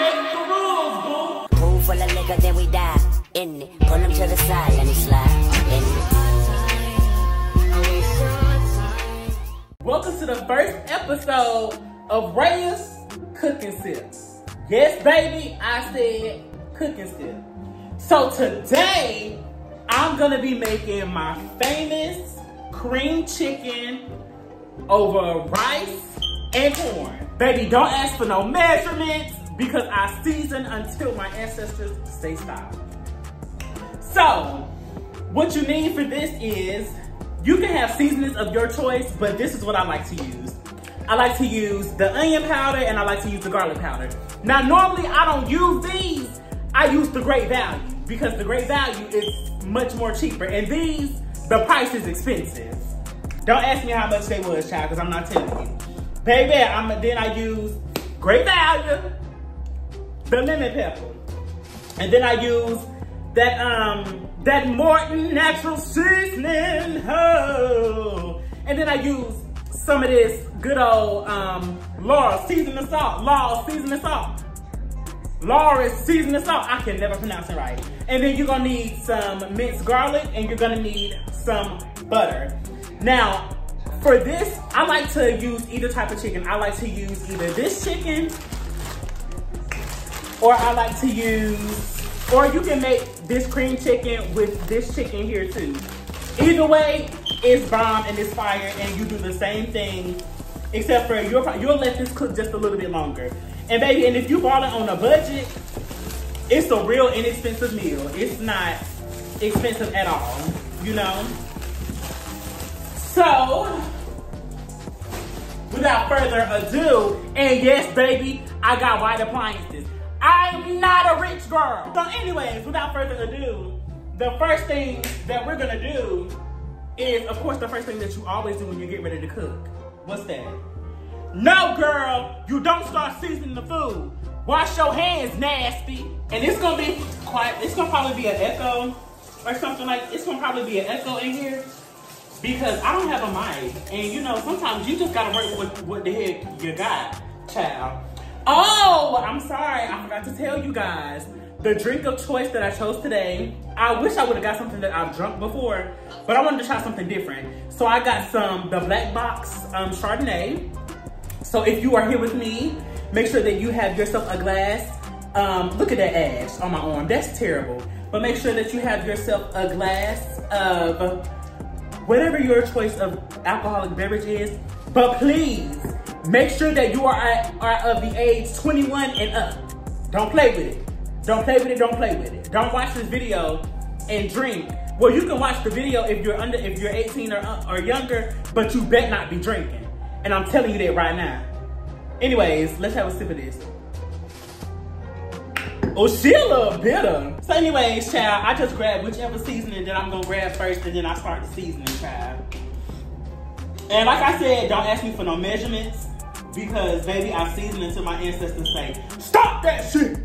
make the rules, boo. Pool full of liquor, then we die in it. Pull them to the side, let me slide in it. Welcome to the first episode of Ray's Cook&SIP. Yes, baby, I said Cook&SIP. So today, I'm gonna be making my famous cream chicken over rice and corn. Baby, don't ask for no measurements because I season until my ancestors say stop. So, what you need for this is, you can have seasonings of your choice, but this is what I like to use. I like to use the onion powder and I like to use the garlic powder. Now, normally I don't use these. I use the Great Value because the Great Value is much more cheaper. And these, the price is expensive. Don't ask me how much they was, child, because I'm not telling you. Baby, then I use Great Value, the lemon pepper. And then I use that Morton natural seasoning. Oh. And then I use some of this good old Laura seasoning salt. Laura seasoning salt. I can never pronounce it right. And then you're gonna need some minced garlic and you're gonna need some butter. Now, for this, I like to use either type of chicken. I like to use either this chicken or I like to use, or you can make this cream chicken with this chicken here too. Either way, it's bomb and it's fire and you do the same thing, except for you'll let this cook just a little bit longer. And baby, and if you bought it on a budget, it's a real inexpensive meal. It's not expensive at all, you know? So, without further ado, and yes, baby, I got white appliances. I'm not a rich girl. So anyways, without further ado, the first thing that we're gonna do is, of course, the first thing that you always do when you get ready to cook. What's that? No, girl, you don't start seasoning the food. Wash your hands, nasty. And it's gonna be quiet. It's gonna probably be an echo or something like, it's gonna probably be an echo in here because I don't have a mic. And you know, sometimes you just gotta work with what the heck you got, child. Oh, I'm sorry, I forgot to tell you guys. The drink of choice that I chose today, I wish I would have got something that I've drunk before, but I wanted to try something different. So I got the Black Box Chardonnay. So if you are here with me, make sure that you have yourself a glass. Look at that ash on my arm, that's terrible. But make sure that you have yourself a glass of whatever your choice of alcoholic beverage is. But please, make sure that you are of the age 21 and up. Don't play with it. Don't play with it, don't play with it. Don't watch this video and drink. Well, you can watch the video if you're 18 or younger, but you bet not be drinking. And I'm telling you that right now. Anyways, let's have a sip of this. Oh, she a little bitter. So anyways, child, I just grabbed whichever seasoning that I'm gonna grab first and then I start the seasoning, child. And like I said, don't ask me for no measurements because baby, I season until my ancestors say, stop that shit.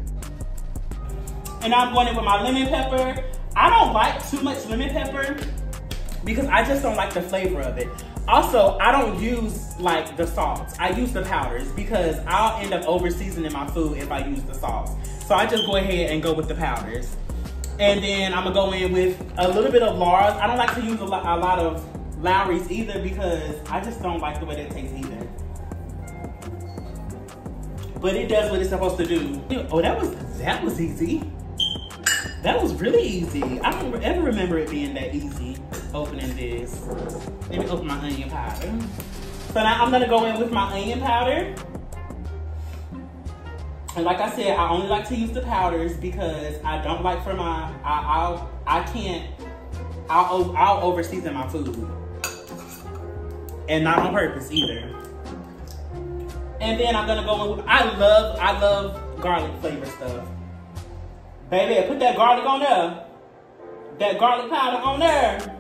And I'm going in with my lemon pepper. I don't like too much lemon pepper because I just don't like the flavor of it. Also, I don't use like the salts. I use the powders because I'll end up over seasoning my food if I use the salts. So I just go ahead and go with the powders. And then I'm gonna go in with a little bit of Laura's. I don't like to use a lot of Lowry's either because I just don't like the way that tastes either. But it does what it's supposed to do. Oh, that was easy. That was really easy. I don't ever remember it being that easy, opening this. Let me open my onion powder. So now I'm gonna go in with my onion powder. And like I said, I only like to use the powders because I don't like for my, I'll over season my food. And not on purpose either. And then I'm gonna go in with, I love garlic flavor stuff. Baby, put that garlic on there. That garlic powder on there.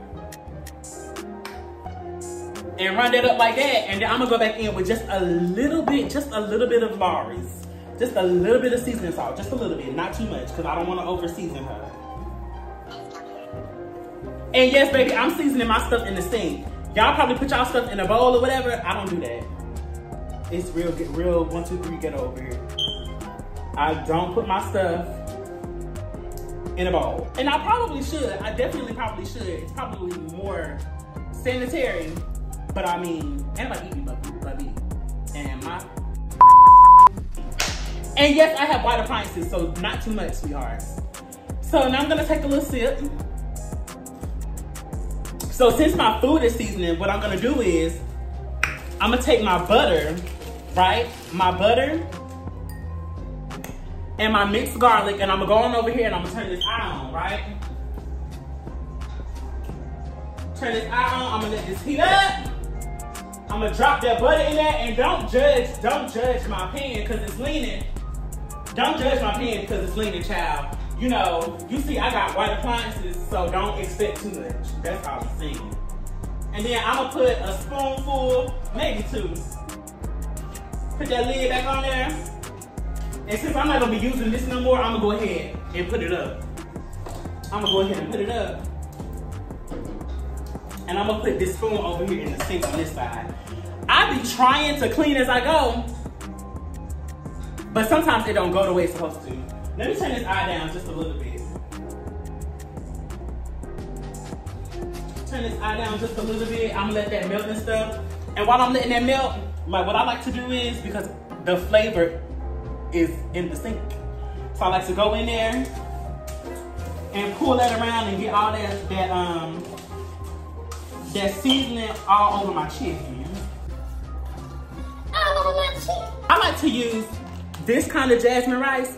And run that up like that. And then I'm gonna go back in with just a little bit of Lawry's. Just a little bit of seasoning salt. Just a little bit, not too much, because I don't want to over season her. And yes, baby, I'm seasoning my stuff in the sink. Y'all probably put y'all stuff in a bowl or whatever. I don't do that. It's real 1, 2, 3, get over here. I don't put my stuff in a bowl. And I probably should. I definitely probably should. It's probably more sanitary. But I mean, anybody eat me but me. And my... And yes, I have white appliances, so not too much, sweethearts. So now I'm gonna take a little sip. So since my food is seasoning, what I'm gonna do is, I'm gonna take my butter, right? My butter and my mixed garlic, and I'm gonna go on over here and I'm gonna turn this eye on, right? Turn this eye on, I'm gonna let this heat up. I'm gonna drop that butter in there, and don't judge my pan because it's leaning. Don't judge my pan because it's leaning, child. You know, you see I got white appliances, so don't expect too much. That's all I'm saying. And then I'm gonna put a spoonful, maybe 2. Put that lid back on there. And since I'm not gonna be using this no more, I'm gonna go ahead and put it up. I'm gonna go ahead and put it up. And I'm gonna put this spoon over here in the sink on this side. I be trying to clean as I go, but sometimes it don't go the way it's supposed to. Let me turn this eye down just a little bit. Turn this eye down just a little bit. I'm gonna let that melt and stuff. And while I'm letting that melt, like what I like to do is, because the flavor is in the sink, so I like to go in there and pull that around and get all that seasoning all over my chicken. All over my chicken. I like to use this kind of jasmine rice.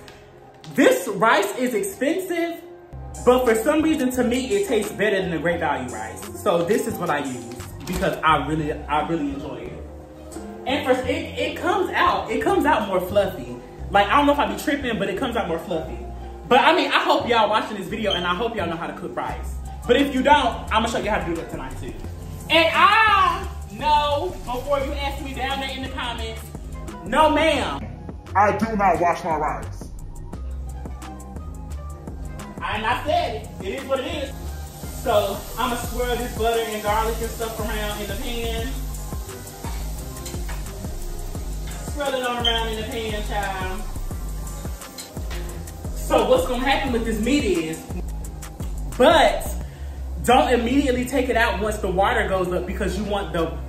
This rice is expensive, but for some reason to me it tastes better than the Great Value rice. So this is what I use because I really enjoy it. And first it comes out more fluffy. Like I don't know if I be tripping, but it comes out more fluffy. But I mean, I hope y'all watching this video and I hope y'all know how to cook rice. But if you don't, I'm gonna show you how to do that tonight too. And I know, before you ask me down there in the comments, no ma'am, I do not wash my rice. I said it. It is what it is. So I'm gonna swirl this butter and garlic and stuff around in the pan. Swirl it on around in the pan, child. So what's gonna happen with this meat is, but don't immediately take it out once the water goes up because you want the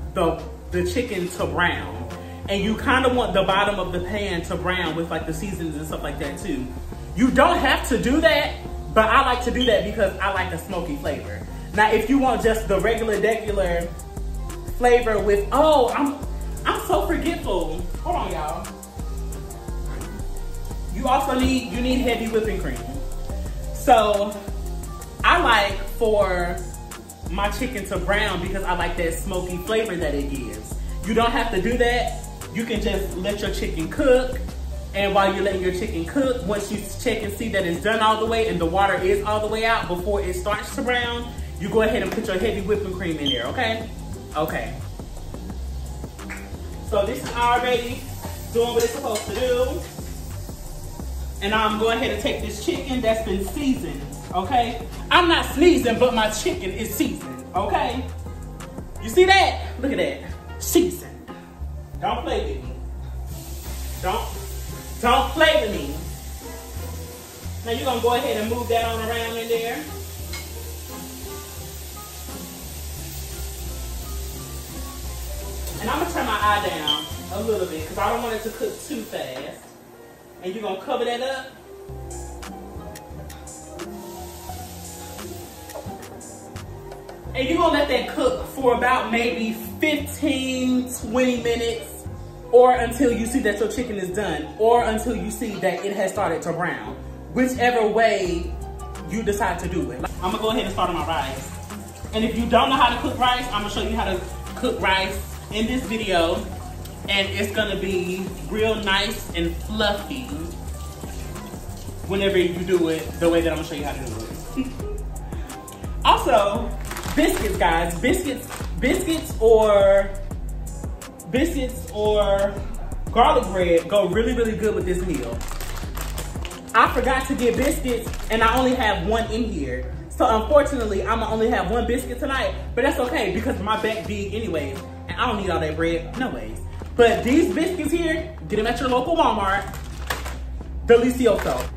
chicken to brown. And you kind of want the bottom of the pan to brown with like the seasonings and stuff like that too. You don't have to do that, but I like to do that because I like a smoky flavor. Now, if you want just the regular flavor with, oh, I'm so forgetful. Hold on, y'all. You also need heavy whipping cream. So I like for my chicken to brown because I like that smoky flavor that it gives. You don't have to do that. You can just let your chicken cook. And while you're letting your chicken cook, once you check and see that it's done all the way and the water is all the way out before it starts to brown, you go ahead and put your heavy whipping cream in there, okay? Okay. So this is already doing what it's supposed to do. And I'm going ahead and take this chicken that's been seasoned, okay? I'm not sneezing, but my chicken is seasoned, okay? You see that? Look at that, seasoned. Don't play with me. Don't play with me. Now you're gonna go ahead and move that on around in there. And I'm gonna turn my eye down a little bit because I don't want it to cook too fast. And you're gonna cover that up. And you're gonna let that cook for about maybe 15, 20 minutes. Or until you see that your chicken is done, or until you see that it has started to brown. Whichever way you decide to do it. I'm gonna go ahead and start on my rice. And if you don't know how to cook rice, I'm gonna show you how to cook rice in this video. And it's gonna be real nice and fluffy whenever you do it the way that I'm gonna show you how to do it. Also, biscuits, guys. Biscuits or garlic bread go really good with this meal. I forgot to get biscuits and I only have one in here. So unfortunately, I'm gonna only have one biscuit tonight, but that's okay because my back big anyways, and I don't need all that bread, no ways. But these biscuits here, get them at your local Walmart. Delicioso.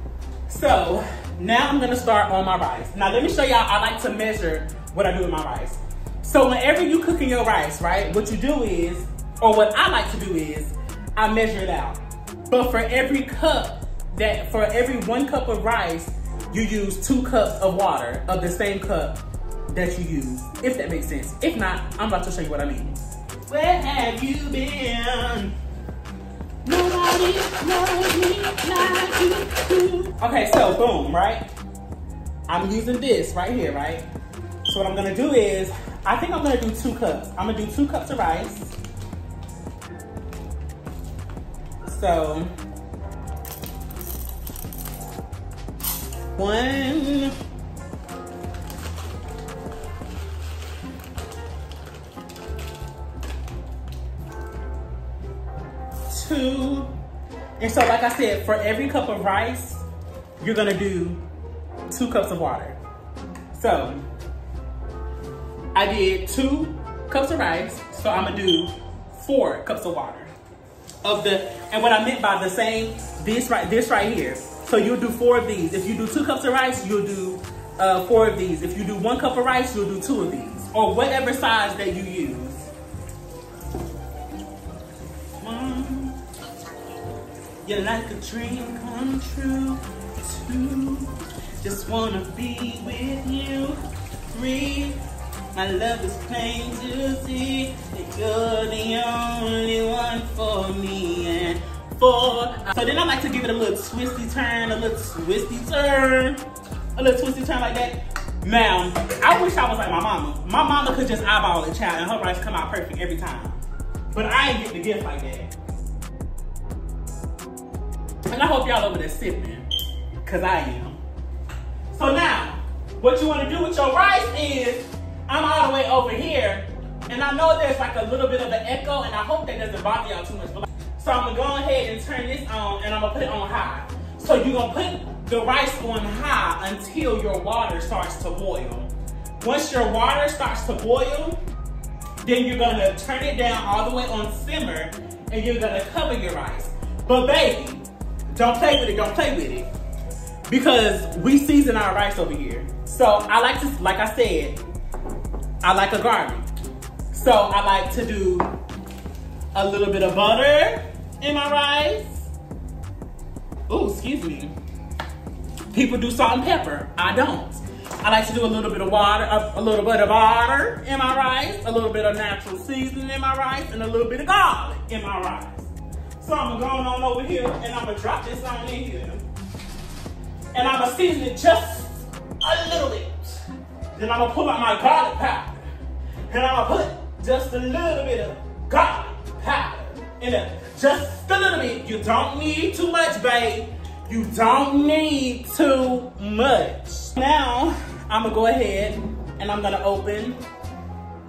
So now I'm gonna start on my rice. Now let me show y'all, I like to measure what I do with my rice. So whenever you cooking your rice, right, what you do is, or what I like to do is, I measure it out. But for every 1 cup of rice, you use 2 cups of water of the same cup that you use, if that makes sense. If not, I'm about to show you what I mean. Where have you been? Nobody knows me like you do. Okay, so boom, right? I'm using this right here, right? So what I'm gonna do is, I think I'm gonna do 2 cups. I'm gonna do 2 cups of rice. So, 1, 2, and so like I said, for every cup of rice, you're gonna do 2 cups of water. So, I did 2 cups of rice, so I'm gonna do 4 cups of water. And what I meant by the same, this right here. So you'll do 4 of these. If you do 2 cups of rice, you'll do 4 of these. If you do 1 cup of rice, you'll do 2 of these, or whatever size that you use. You're like a dream come true. 2, just wanna be with you. 3, my love is plain to see that you're the only one for me. And 4, so then I like to give it a little twisty turn, a little twisty turn like that. Now, I wish I was like my mama. My mama could just eyeball a child and her rice come out perfect every time. But I ain't get the gift like that. And I hope y'all over there sipping, cause I am. So now, what you wanna do with your rice is, I'm all the way over here, and I know there's like a little bit of an echo, and I hope that doesn't bother y'all too much. So I'm gonna go ahead and turn this on, and I'm gonna put it on high. So you're gonna put the rice on high until your water starts to boil. Once your water starts to boil, then you're gonna turn it down all the way on simmer, and you're gonna cover your rice. But baby, don't play with it, because we season our rice over here. So I like to, like I said, I like a garlic. So I like to do a little bit of butter in my rice. Oh, excuse me. People do salt and pepper. I don't. I like to do a little bit of water, a little bit of butter in my rice, a little bit of natural seasoning in my rice, and a little bit of garlic in my rice. So I'm going on over here, and I'm gonna drop this on in here. And I'm gonna season it just a little bit. Then I'm gonna pull out my garlic powder. And I'm gonna put just a little bit of garlic powder in it. Just a little bit. You don't need too much, babe. You don't need too much. Now, I'm gonna go ahead and I'm gonna open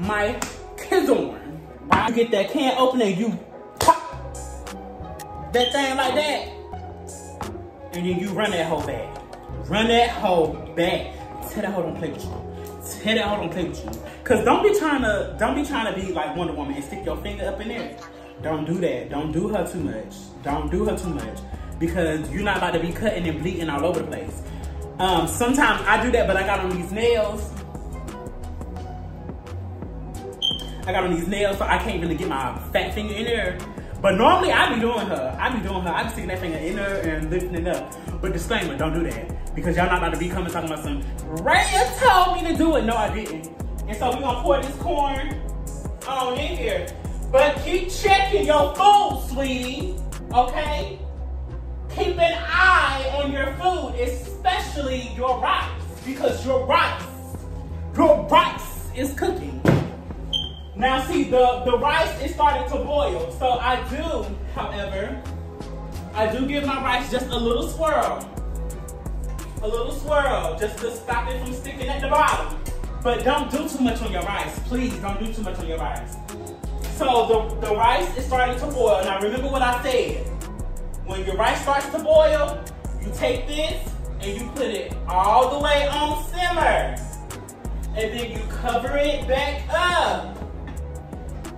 my Kizorn. You get that can opener, you pop that thing like that, and then you run that whole back. Run that whole back. Tell that hoe don't play with you. Tell that hoe don't play with you. Cause don't be trying to be like Wonder Woman and stick your finger up in there. Don't do that. Don't do her too much. Don't do her too much. Because you're not about to be cutting and bleeding all over the place. Sometimes I do that, but I got on these nails. So I can't really get my fat finger in there. But normally I be doing her. I be sticking that finger in there and lifting it up. But disclaimer, don't do that. Because y'all not about to be coming talking about some, Raya told me to do it. No, I didn't. And so we're gonna pour this corn on in here. But keep checking your food, sweetie, okay? Keep an eye on your food, especially your rice, because your rice is cooking. Now see, the rice is starting to boil. So I do, however, give my rice just a little swirl. Just to stop it from sticking at the bottom. But don't do too much on your rice. Please don't do too much on your rice. So the rice is starting to boil. Now remember what I said. When your rice starts to boil, you take this and you put it all the way on simmer. And then you cover it back up.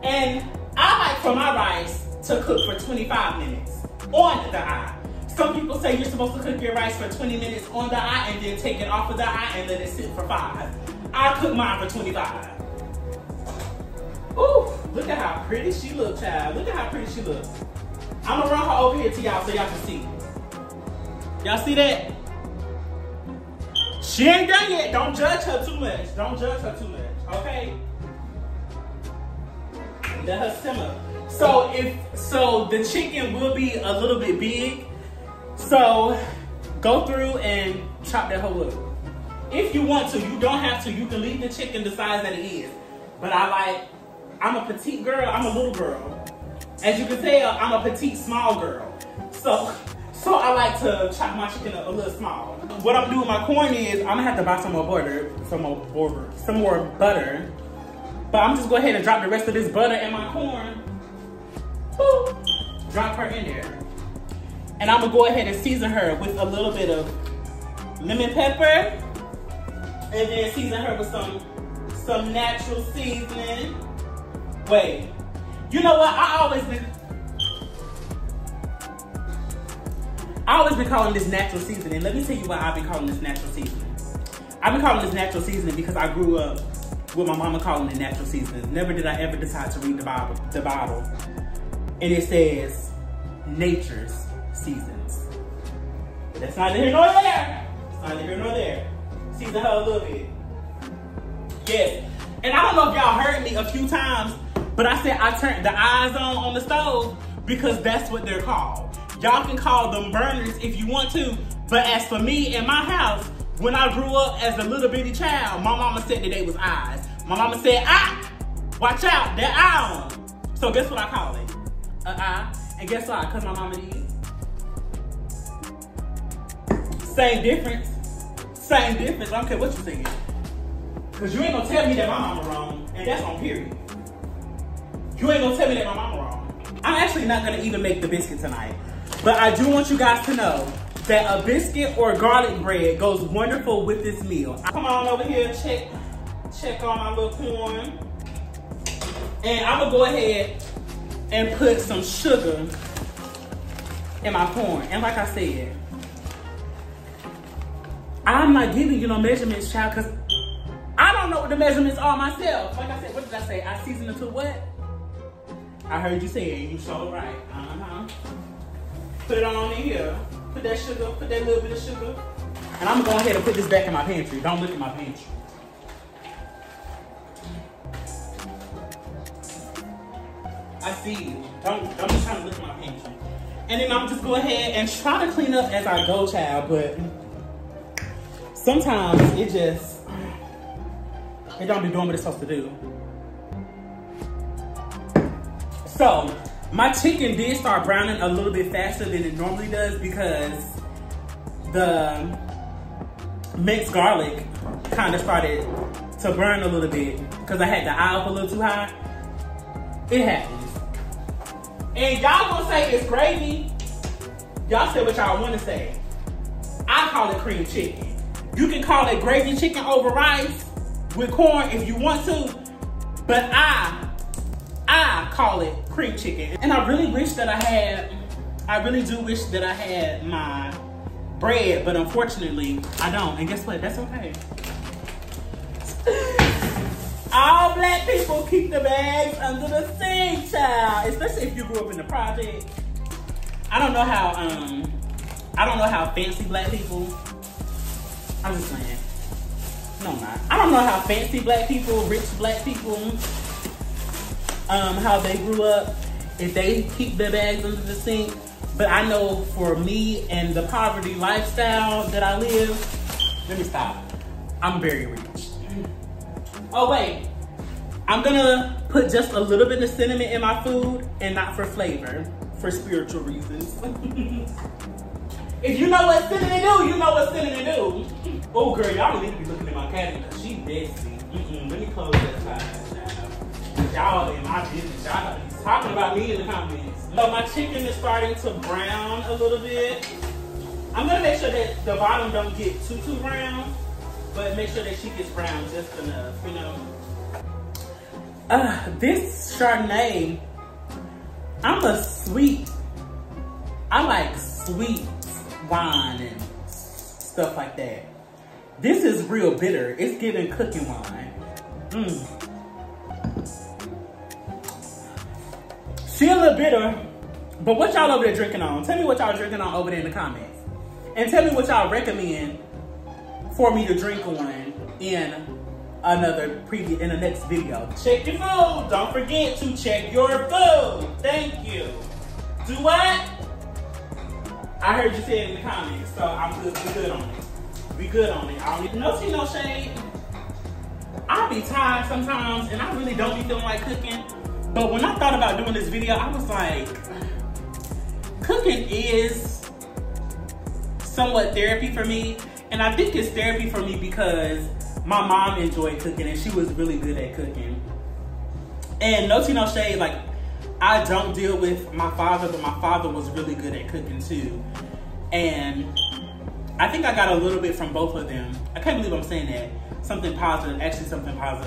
And I like for my rice to cook for 25 minutes on the eye. Some people say you're supposed to cook your rice for 20 minutes on the eye and then take it off of the eye and let it sit for 5. I cook mine for 25. Ooh, look at how pretty she looks, child. Look at how pretty she looks. I'm gonna run her over here to y'all so y'all can see. Y'all see that? She ain't done yet. Don't judge her too much. Don't judge her too much, okay? Let her simmer. So the chicken will be a little bit big. So go through and chop that whole up. If you want to, you don't have to. You can leave the chicken the size that it is. But I'm a petite girl, I'm a little girl. As you can tell, I'm a petite small girl. So I like to chop my chicken up a little small. What I'm gonna do with my corn is, I'm gonna have to buy some more butter. But I'm just go ahead and drop the rest of this butter in my corn. Boop. Drop her in there. And I'm gonna go ahead and season her with a little bit of lemon pepper. And then season her with some natural seasoning. Wait, you know what? I always been calling this natural seasoning. Let me tell you why I've been calling this natural seasoning. I've been calling this natural seasoning because I grew up with my mama calling it natural seasoning. Never did I ever decide to read the Bible. And it says nature's seasons. But that's neither here nor there. It's neither here nor there. Season her a little bit. Yes. And I don't know if y'all heard me a few times, but I said I turned the eyes on the stove because that's what they're called. Y'all can call them burners if you want to, but as for me in my house, when I grew up as a little bitty child, my mama said that they was eyes. My mama said, watch out, that eye on. So guess what I call it? An eye. And guess what? Because my mama did. Same difference. Same difference. I don't care what you're saying. Because you ain't gonna tell me that my mama wrong, and that's on period. You ain't gonna tell me that my mama wrong. I'm actually not gonna even make the biscuit tonight, but I do want you guys to know that a biscuit or garlic bread goes wonderful with this meal. Come on over here, check on my little corn. And I'm gonna go ahead and put some sugar in my corn. And like I said, I'm not giving you no measurements, child, because I don't know what the measurements are myself. Like I said, what did I say? I seasoned it to what? I heard you say it, you sure right. Put it on in here. Put that sugar, put that little bit of sugar. And I'm gonna go ahead and put this back in my pantry. Don't look at my pantry. I see you. Don't be trying to look at my pantry. And then I'm just go ahead and try to clean up as I go, child, but sometimes it don't be doing what it's supposed to do. So, my chicken did start browning a little bit faster than it normally does because the minced garlic kind of started to burn a little bit because I had the eye up a little too high. It happens. And y'all gonna say it's gravy. Y'all say what y'all wanna say. I call it cream chicken. You can call it gravy chicken over rice with corn if you want to, but I call it cream chicken. And I really wish that I really do wish that I had my bread, but unfortunately I don't. And guess what? That's okay. All black people keep the bags under the sink, child. Especially if you grew up in the project. I don't know how fancy black people, I'm just saying. No, I'm not. I don't know how fancy black people, rich black people, how they grew up, if they keep their bags under the sink. But I know for me and the poverty lifestyle that I live, let me stop. I'm very rich. Oh wait, I'm gonna put just a little bit of cinnamon in my food and not for flavor, for spiritual reasons. If you know what cinnamon do, you know what cinnamon do. Oh girl, y'all need to be looking at my cabinet because she's messy. Let me close that side. Y'all in my business, y'all be talking about me in the comments. So my chicken is starting to brown a little bit. I'm gonna make sure that the bottom don't get too brown, but make sure that she gets brown just enough, you know. This Chardonnay, I like sweet wine and stuff like that. This is real bitter. It's giving cooking wine. Still a little bitter, but what y'all over there drinking on? Tell me what y'all drinking on over there in the comments. And tell me what y'all recommend for me to drink on in the next video. Check your food. Don't forget to check your food. Thank you. Do what? I heard you say it in the comments, so I'm good. We good on it. We good on it. I don't need no tea, no shade. I be tired sometimes, and I really don't be feeling like cooking. But when I thought about doing this video, I was like, cooking is somewhat therapy for me. And I think it's therapy for me because my mom enjoyed cooking and she was really good at cooking. And no tea, no shade, like, I don't deal with my father, but my father was really good at cooking too. And I think I got a little bit from both of them. I can't believe I'm saying that. Something positive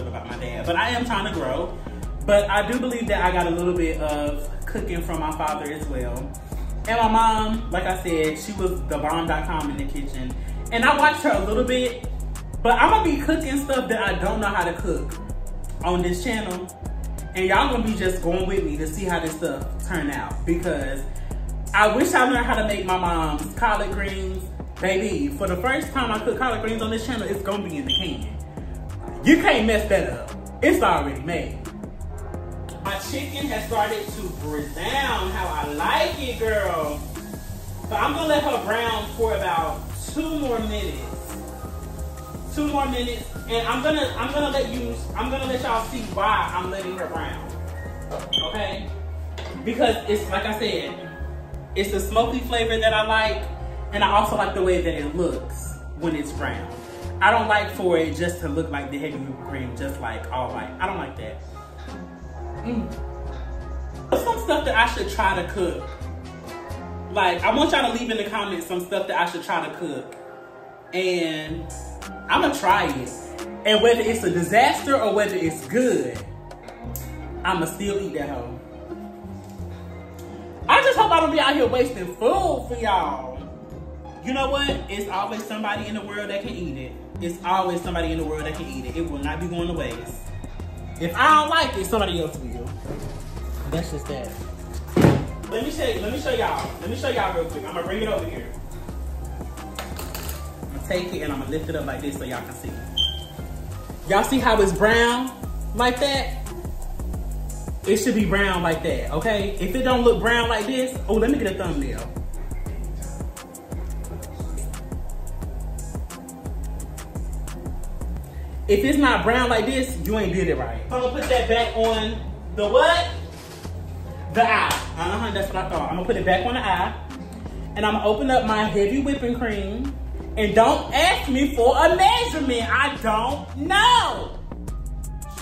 about my dad. But I am trying to grow. But I do believe that I got a little bit of cooking from my father as well. And my mom, like I said, she was thebomb.com in the kitchen. And I watched her a little bit, but I'm gonna be cooking stuff that I don't know how to cook on this channel. And y'all gonna be just going with me to see how this stuff turn out. Because I wish I learned how to make my mom's collard greens. Baby, for the first time I cook collard greens on this channel, it's gonna be in the can. You can't mess that up. It's already made. My chicken has started to brown how I like it, girl. So I'm gonna let her brown for about 2 more minutes. 2 more minutes, and I'm gonna let y'all see why I'm letting her brown. Okay? Because it's like I said, it's the smoky flavor that I like, and I also like the way that it looks when it's brown. I don't like for it just to look like the heavy whipped cream, just like all white. I don't like that. What's some stuff that I should try to cook? Like, I want y'all to leave in the comments some stuff that I should try to cook. And I'm gonna try it. And whether it's a disaster or whether it's good, I'ma still eat that hoe. I just hope I don't be out here wasting food for y'all. You know what? It's always somebody in the world that can eat it. It's always somebody in the world that can eat it. It will not be going to waste. If I don't like it, somebody else will. That's just that. Let me show y'all. Let me show y'all real quick. I'm gonna bring it over here. I'm gonna take it and I'm gonna lift it up like this so y'all can see. Y'all see how it's brown like that? It should be brown like that, okay? If it don't look brown like this, oh, let me get a thumbnail. If it's not brown like this, you ain't did it right. I'm gonna put that back on the what? The eye. That's what I thought. I'm gonna put it back on the eye. And I'm gonna open up my heavy whipping cream. And don't ask me for a measurement. I don't know.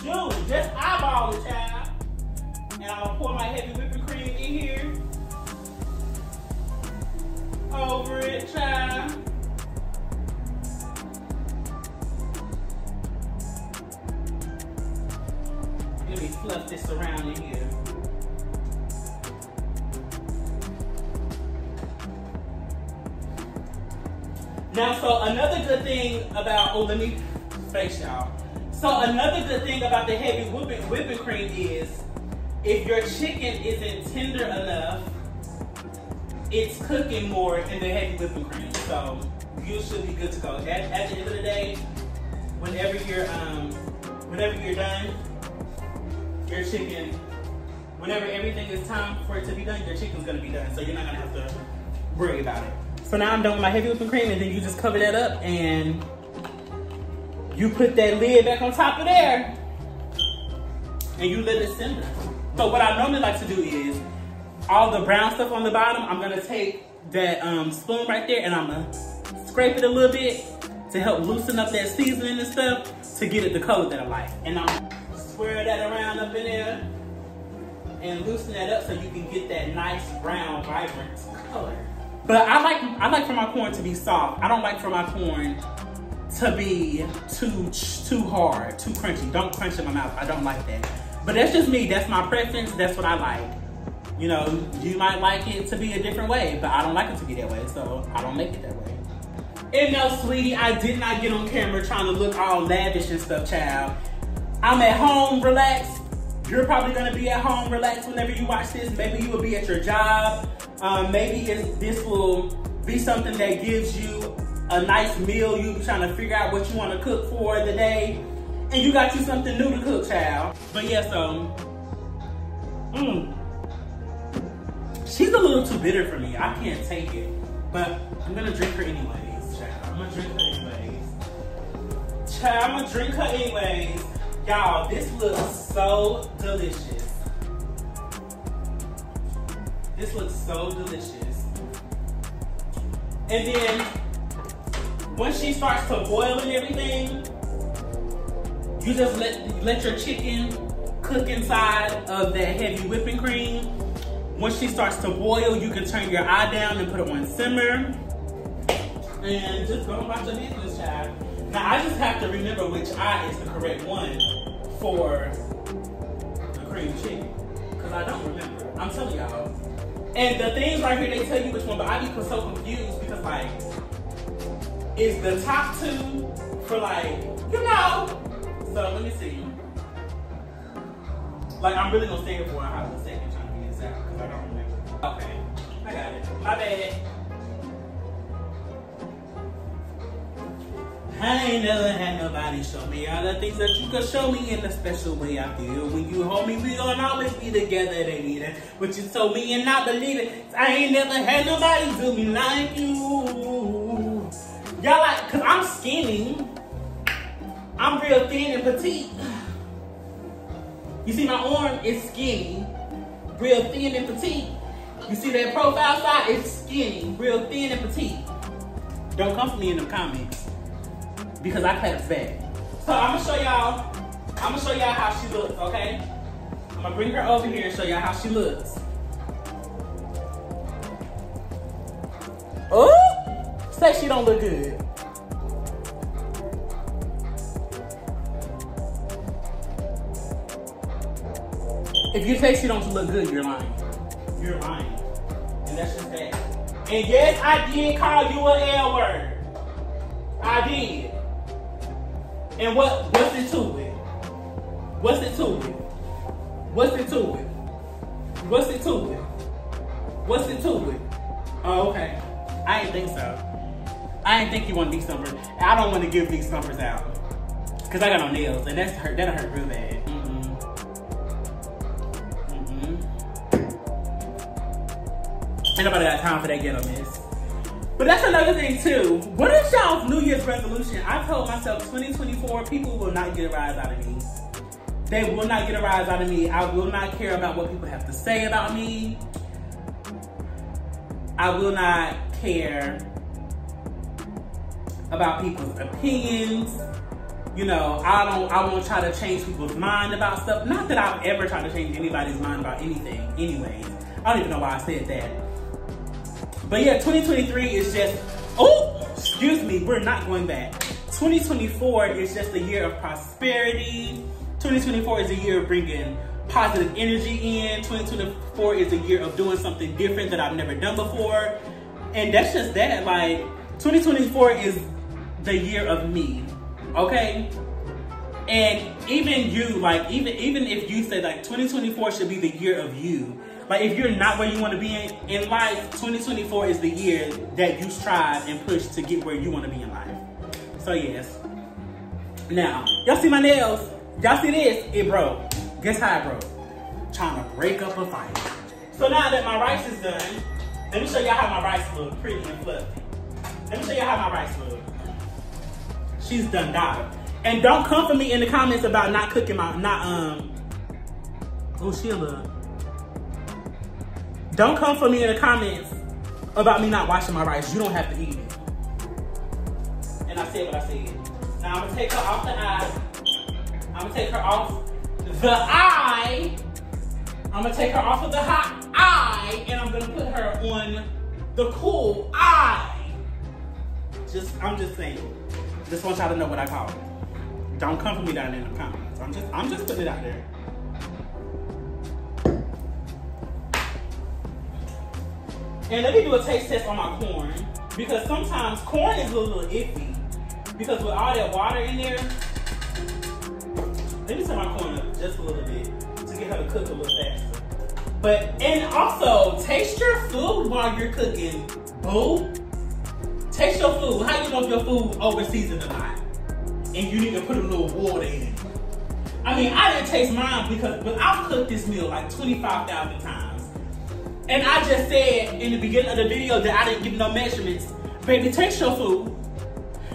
Shoot, just eyeball it, child. And I'm gonna pour my heavy whipping cream in here. Over it, child. Let me fluff this around in here. Now, so another good thing about, let me face y'all. So another good thing about the heavy whipping cream is, if your chicken isn't tender enough, it's cooking more in the heavy whipping cream. So you should be good to go. At the end of the day, whenever you're done, your chicken, whenever everything is time for it to be done, your chicken's gonna be done. So you're not gonna have to worry about it. So now I'm done with my heavy whipping cream, and then you just cover that up and you put that lid back on top of there and you let it simmer. So what I normally like to do is, all the brown stuff on the bottom, I'm gonna take that spoon right there and I'm gonna scrape it a little bit to help loosen up that seasoning and stuff to get it the color that I like. And I'm gonna swirl that around up in there and loosen that up so you can get that nice brown, vibrant color. But I like for my corn to be soft. I don't like for my corn to be too hard, too crunchy. Don't crunch in my mouth. I don't like that. But that's just me. That's my preference. That's what I like. You know, you might like it to be a different way, but I don't like it to be that way, so I don't make it that way. And no, sweetie, I did not get on camera trying to look all lavish and stuff, child. I'm at home, relaxed. You're probably gonna be at home, relaxed whenever you watch this. Maybe you will be at your job. Maybe this will be something that gives you a nice meal. You be trying to figure out what you wanna cook for the day. And you got you something new to cook, child. But yeah, so, she's a little too bitter for me. I can't take it. But I'm gonna drink her anyways, child. I'm gonna drink her anyways. Child, I'm gonna drink her anyways. Y'all, this looks so delicious. This looks so delicious. And then, once she starts to boil and everything, you just let your chicken cook inside of that heavy whipping cream. Once she starts to boil, you can turn your eye down and put it on simmer. And just go about your business, child. Now, I just have to remember which eye is the correct one for the cream chicken. Because I don't remember. I'm telling y'all. And the things right here, they tell you which one, but I be so confused because, like, is the top two for, like, you know. So, let me see. Like, I'm really gonna stay here for a hot second trying to get this out because I don't remember. Okay, I got it. My bad. I ain't never had nobody show me all the things that you could show me in a special way. I feel when you hold me, we gonna always be together, baby. But you told me and not believe it. I ain't never had nobody do me like you. Y'all like, cause I'm skinny. I'm real thin and petite. You see my arm is skinny, real thin and petite. You see that profile side, it's skinny, real thin and petite. Don't come for me in the comments because I clap back. So I'm gonna show y'all how she looks, okay? I'm gonna bring her over here and show y'all how she looks. Oh, say she don't look good. If you say she don't look good, you're lying. You're lying. And that's just that. And yes, I did call you an L word. I did. And what's it to it? What's it to it? What's it to it? What's it to it? What's it to it? Oh, okay. I didn't think so. I didn't think you want these numbers. I don't want to give these numbers out. Because I got no nails, and that'll hurt real bad. Ain't nobody got time for that ghetto mess. But that's another thing too. What is y'all's New Year's resolution? I told myself 2024, people will not get a rise out of me. They will not get a rise out of me. I will not care about what people have to say about me. I will not care about people's opinions. You know, I won't try to change people's mind about stuff. Not that I've ever tried to change anybody's mind about anything anyways. I don't even know why I said that. But yeah, 2023 is just, oh, excuse me, we're not going back. 2024 is just a year of prosperity. 2024 is a year of bringing positive energy in. 2024 is a year of doing something different that I've never done before. And that's just that, like, 2024 is the year of me, okay? And even you, like, even if you say, like, 2024 should be the year of you, like, if you're not where you want to be in life, 2024 is the year that you strive and push to get where you want to be in life. So, yes. Now, y'all see my nails? Y'all see this? It broke. Guess how it broke? Trying to break up a fight. So now that my rice is done, let me show y'all how my rice looks, pretty and fluffy. Let me show y'all how my rice looks. She's done died. And don't come for me in the comments about not cooking my, oh, she a little. Don't come for me in the comments about me not washing my rice. You don't have to eat it. And I said what I said. Now I'm gonna take her off the eye. I'm gonna take her off the eye. I'm gonna take her off of the hot eye, and I'm gonna put her on the cool eye. I'm just saying. Just want y'all to know what I call it. Don't come for me down in the comments. I'm just putting it out there. And let me do a taste test on my corn, because sometimes corn is a little iffy because with all that water in there. Let me turn my corn up just a little bit to get her to cook a little faster. But, and also, taste your food while you're cooking, boo. Taste your food. How you know if your food over seasoned or not? And you need to put a little water in it. I mean, I didn't taste mine but I've cooked this meal like 25,000 times. And I just said in the beginning of the video that I didn't give no measurements. Baby, taste your food.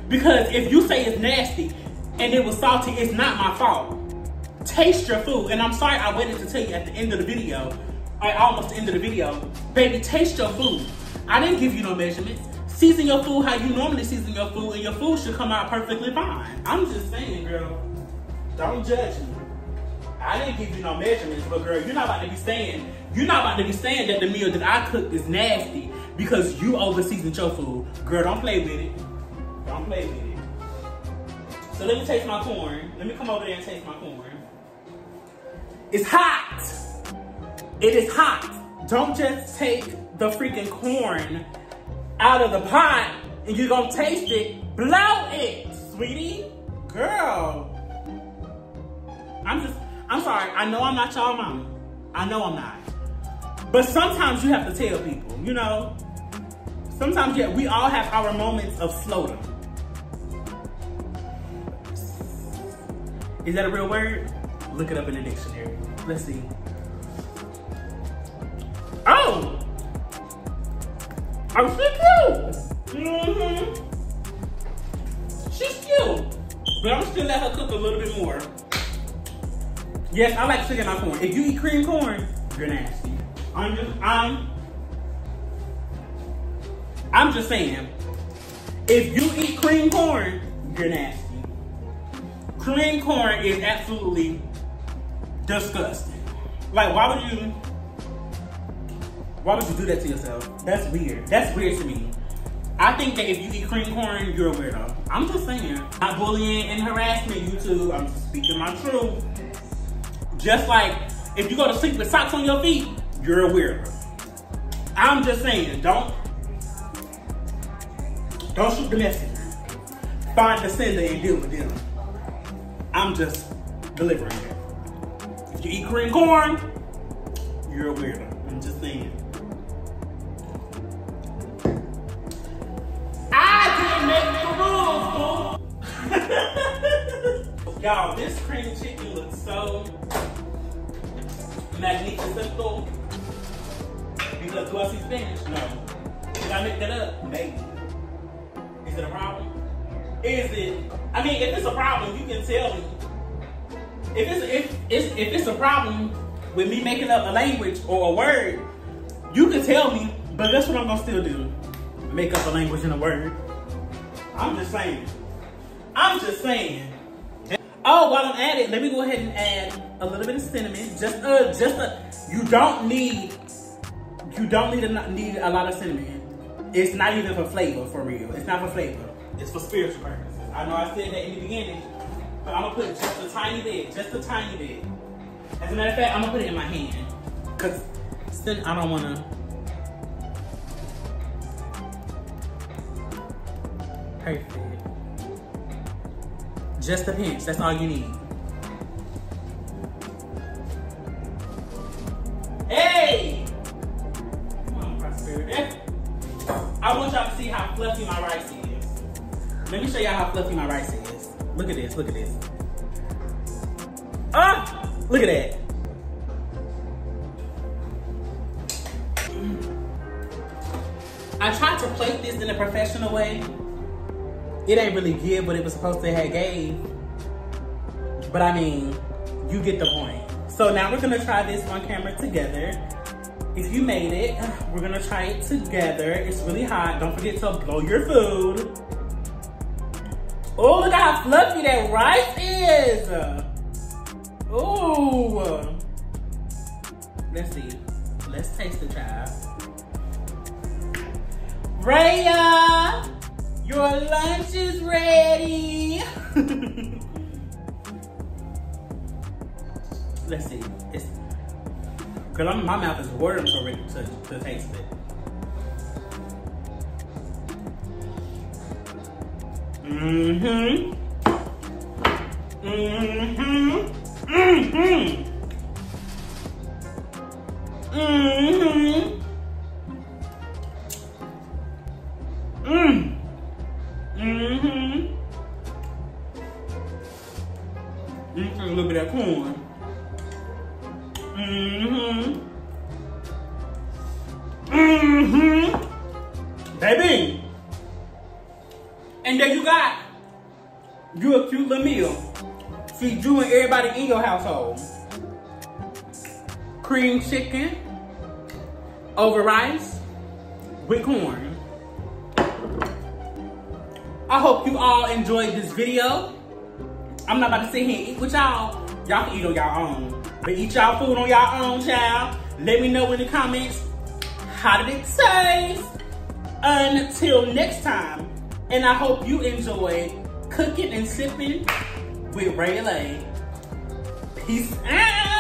Because if you say it's nasty and it was salty, it's not my fault. Taste your food. And I'm sorry I waited to tell you at the end of the video, or almost the end of the video. Baby, taste your food. I didn't give you no measurements. Season your food how you normally season your food, and your food should come out perfectly fine. I'm just saying, girl, don't judge me. I didn't give you no measurements, but girl, you're not about to be saying that the meal that I cooked is nasty because you over seasoned your food. Girl, don't play with it. Don't play with it. So let me taste my corn. Let me come over there and taste my corn. It's hot. It is hot. Don't just take the freaking corn out of the pot and you're gonna taste it. Blow it, sweetie. Girl. I'm sorry. I know I'm not y'all mama. I know I'm not. But sometimes you have to tell people, you know? Sometimes, yeah, we all have our moments of slowdown. Is that a real word? Look it up in the dictionary. Let's see. Oh! I'm so cute! Mm-hmm. She's cute. But I'm still let her cook a little bit more. Yes, I like sugar in my corn. If you eat cream corn, you're nasty. I'm just saying, if you eat cream corn, you're nasty. Cream corn is absolutely disgusting. Like, why would you do that to yourself? That's weird. That's weird to me. I think that if you eat cream corn, you're a weirdo. I'm just saying. Not bullying and harassment, YouTube. I'm just speaking my truth. Just like, if you go to sleep with socks on your feet, you're a weirdo. I'm just saying, don't shoot the messenger. Find the sender and deal with them. I'm just delivering it. If you eat cream corn, you're a weirdo. I'm just saying. I didn't make the rules, boo. Y'all, this cream chicken looks so magnificent. Because do I see Spanish? No. Did I make that up? Maybe. Is it a problem? Is it? I mean, if it's a problem, you can tell me. If it's a problem with me making up a language or a word, you can tell me. But that's what I'm gonna still do. Make up a language and a word. I'm just saying. I'm just saying. Oh, while I'm at it, let me go ahead and add a little bit of cinnamon. You don't need a lot of cinnamon. It's not even for flavor, for real. It's not for flavor. It's for spiritual purposes. I know I said that in the beginning, but I'm gonna put just a tiny bit, As a matter of fact, I'm gonna put it in my hand, cause I don't wanna. Perfect. Just a pinch, that's all you need. Hey! Come on, prosperity. I want y'all to see how fluffy my rice is. Let me show y'all how fluffy my rice is. Look at this, look at this. Ah! Look at that. I tried to plate this in a professional way. It ain't really give what it was supposed to have gave. But I mean, you get the point. So now we're gonna try this on camera together. If you made it, we're gonna try it together. It's really hot. Don't forget to blow your food. Oh, look at how fluffy that rice is. Ooh. Let's see. Let's taste the child. Raya, your lunch is ready. Let's see. Girl, my mouth is watering so ready to taste it. Mm-hmm. Mm-hmm. Mm-hmm. Mm-hmm. Mm. Mm-hmm. A little bit of corn. Mm-hmm. Mm-hmm. Baby. And then you got you a cute little meal. Feed you and everybody in your household. Cream chicken over rice with corn. I hope you all enjoyed this video. I'm not about to sit here and eat with y'all. Y'all can eat on y'all own. But eat y'all food on y'all own, child. Let me know in the comments, how did it taste? Until next time, and I hope you enjoy cooking and sipping with Ray Lay. Peace out.